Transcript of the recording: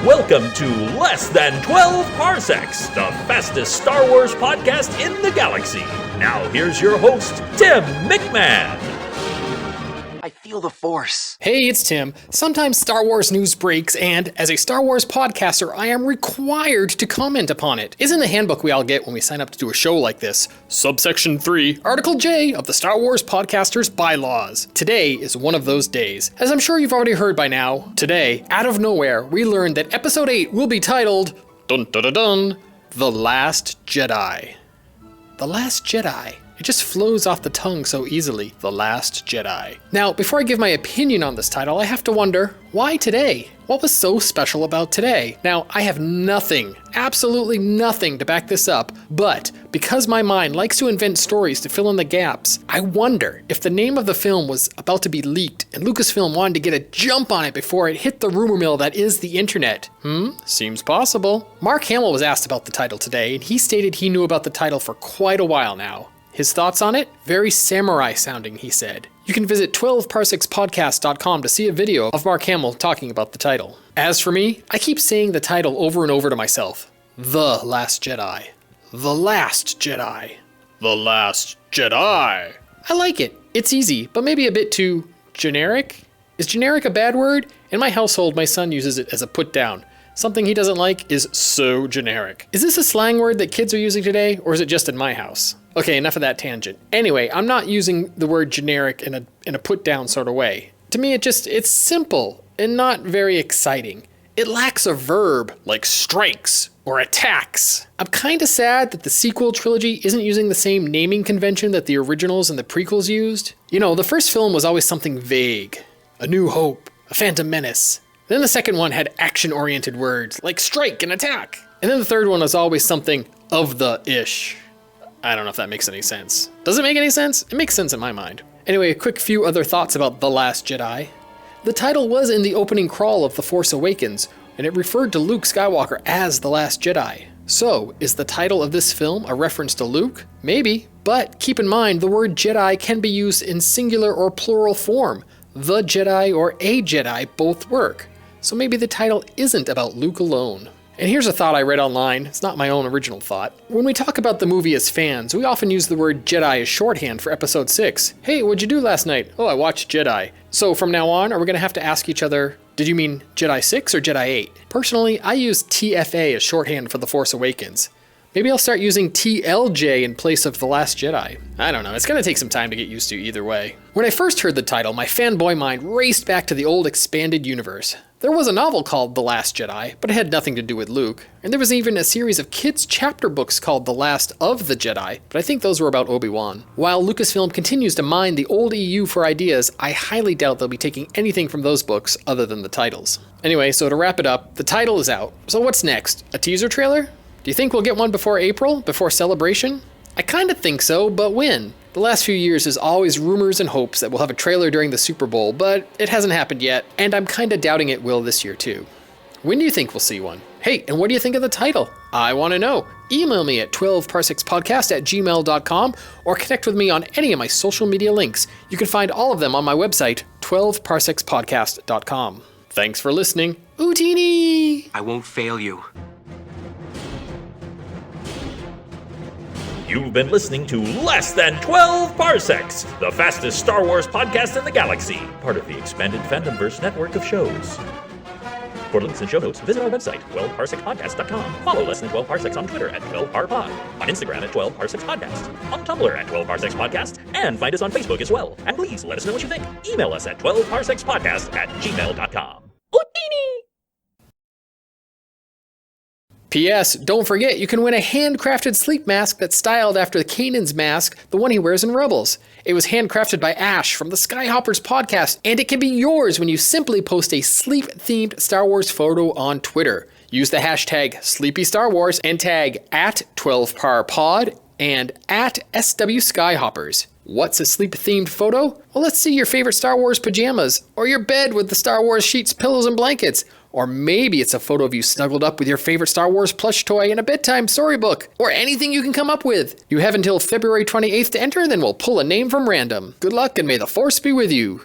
Welcome to Less Than 12 Parsecs, the fastest Star Wars podcast in the galaxy. Now here's your host, Tim McMahon. I feel the Force. Hey, it's Tim. Sometimes Star Wars news breaks, and as a Star Wars podcaster, I am required to comment upon it. It's in the handbook we all get when we sign up to do a show like this. Subsection 3, Article J of the Star Wars Podcasters Bylaws. Today is one of those days. As I'm sure you've already heard by now, today, out of nowhere, we learned that Episode 8 will be titled, dun dun dun dun, The Last Jedi. The Last Jedi. It just flows off the tongue so easily, The Last Jedi. Now, before I give my opinion on this title, I have to wonder, why today? What was so special about today? Now, I have nothing, absolutely nothing to back this up, but because my mind likes to invent stories to fill in the gaps, I wonder if the name of the film was about to be leaked and Lucasfilm wanted to get a jump on it before it hit the rumor mill that is the internet. Seems possible. Mark Hamill was asked about the title today, and he stated he knew about the title for quite a while now. His thoughts on it? Very samurai sounding, he said. You can visit 12parsecsPodcast.com to see a video of Mark Hamill talking about the title. As for me, I keep saying the title over and over to myself. The Last Jedi. The Last Jedi. The Last Jedi. I like it. It's easy, but maybe a bit too generic? Is generic a bad word? In my household, my son uses it as a put down. Something he doesn't like is so generic. Is this a slang word that kids are using today, or is it just in my house? Okay, enough of that tangent. Anyway, I'm not using the word generic in a put-down sort of way. To me, it's simple and not very exciting. It lacks a verb like strikes or attacks. I'm kinda sad that the sequel trilogy isn't using the same naming convention that the originals and the prequels used. You know, the first film was always something vague. A New Hope, a Phantom Menace. Then the second one had action-oriented words like strike and attack. And then the third one was always something of the-ish. I don't know if that makes any sense. Does it make any sense? It makes sense in my mind. Anyway, a quick few other thoughts about The Last Jedi. The title was in the opening crawl of The Force Awakens, and it referred to Luke Skywalker as The Last Jedi. So, is the title of this film a reference to Luke? Maybe, but keep in mind the word Jedi can be used in singular or plural form. The Jedi or a Jedi both work. So maybe the title isn't about Luke alone. And here's a thought I read online. It's not my own original thought. When we talk about the movie as fans, we often use the word Jedi as shorthand for Episode 6. Hey, what'd you do last night? Oh, I watched Jedi. So from now on, are we going to have to ask each other, did you mean Jedi 6 or Jedi 8? Personally, I use TFA as shorthand for The Force Awakens. Maybe I'll start using TLJ in place of The Last Jedi. I don't know, it's gonna take some time to get used to either way. When I first heard the title, my fanboy mind raced back to the old expanded universe. There was a novel called The Last Jedi, but it had nothing to do with Luke. And there was even a series of kids' chapter books called The Last of the Jedi, but I think those were about Obi-Wan. While Lucasfilm continues to mine the old EU for ideas, I highly doubt they'll be taking anything from those books other than the titles. Anyway, so to wrap it up, the title is out. So what's next? A teaser trailer? Do you think we'll get one before April, before Celebration? I kinda think so, but when? The last few years is always rumors and hopes that we'll have a trailer during the Super Bowl, but it hasn't happened yet, and I'm kinda doubting it will this year too. When do you think we'll see one? Hey, and what do you think of the title? I wanna know. Email me at 12parsecs.podcast@gmail.com or connect with me on any of my social media links. You can find all of them on my website, 12parsecs.podcast.com. Thanks for listening. Utini! I won't fail you. You've been listening to Less Than 12 Parsecs, the fastest Star Wars podcast in the galaxy, part of the expanded Fandomverse network of shows. For links and show notes, visit our website, 12parsecsPodcast.com. Follow Less Than 12 Parsecs on Twitter at 12parpod, on Instagram at 12parsecs.podcast, on Tumblr at 12parsecs.podcast, and find us on Facebook as well. And please let us know what you think. Email us at 12parsecs.podcast@gmail.com. Utini! P.S. Don't forget, you can win a handcrafted sleep mask that's styled after Kanan's mask, the one he wears in Rebels. It was handcrafted by Ash from the Skyhoppers podcast, and it can be yours when you simply post a sleep-themed Star Wars photo on Twitter. Use the hashtag SleepyStarWars and tag at 12parpod and at SWSkyhoppers. What's a sleep-themed photo? Well, let's see your favorite Star Wars pajamas, or your bed with the Star Wars sheets, pillows, and blankets. Or maybe it's a photo of you snuggled up with your favorite Star Wars plush toy in a bedtime storybook, or anything you can come up with. You have until February 28th to enter, then we'll pull a name from random. Good luck and may the Force be with you.